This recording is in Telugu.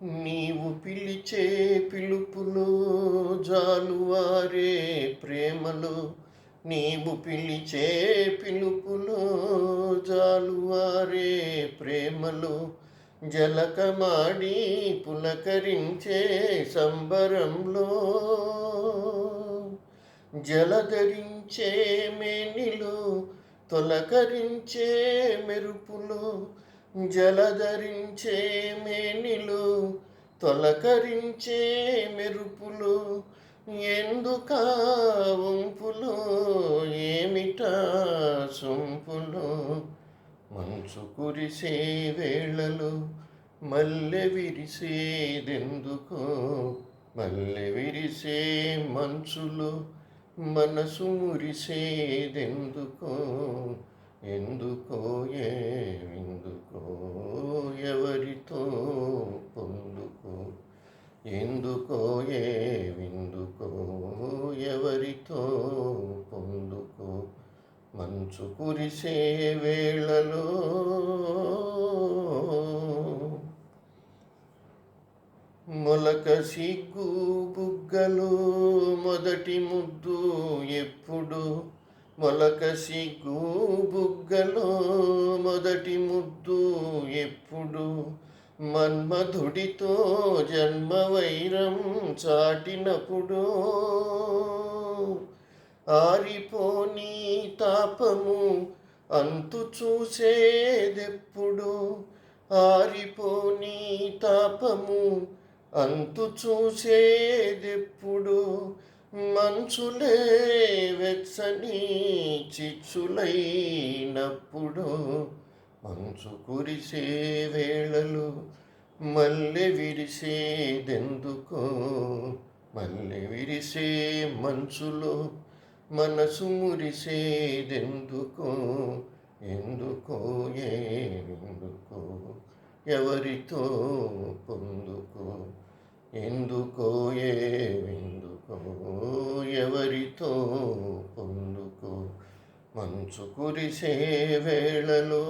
నీవు పిలిచే పిలుపులో జాలువారే ప్రేమలో, నీవు పిలిచే పిలుపులో జాలువారే ప్రేమలో, జలకమాడి పులకరించే సంబరంలో, జలధరించే మేనిలో తొలకరించే మెరుపులో, జలధరించే మేనిలో తొలకరించే మెరుపులో, ఎందుకా వంపులో ఏమిటా సొంపులో, మంచు కురిసే వేళలో మల్లె విరిసేదెందుకో, మల్లె విరిసే మంచులో మనసు మురిసేదెందుకో, ఎందుకో ఏమిందుకో ఎవరితో పొందుకో, ఎందుకో ఏమిందుకో ఎవరితో పొందుకో, మంచు కురిసే వేళలో మొలక సిగ్గు బుగ్గలు మొదటి ముద్దు ఎప్పుడు, మొలక సిగ్గు బుగ్గలు మొదటి ముద్దు ఎప్పుడు, మన్మధుడితో జన్మ వైరం చాటినప్పుడు, ఆరిపోని తాపము అంతు చూసేదెప్పుడు, ఆరిపోని తాపము అంతు చూసేదెప్పుడు, మంచులే వెచ్చని చిచ్చులైనప్పుడు, మంచు కురిసే వేళలో మల్లె విరిసేదెందుకో, మల్లె విరిసే మంచులో మనసు మురిసేదెందుకో, ఎందుకో ఏమిందుకో ఎవరితో పొందుకో, ఎందుకో ఏమిందుకో ఎవరితో పొందుకో, మంచు కురిసే వేళలో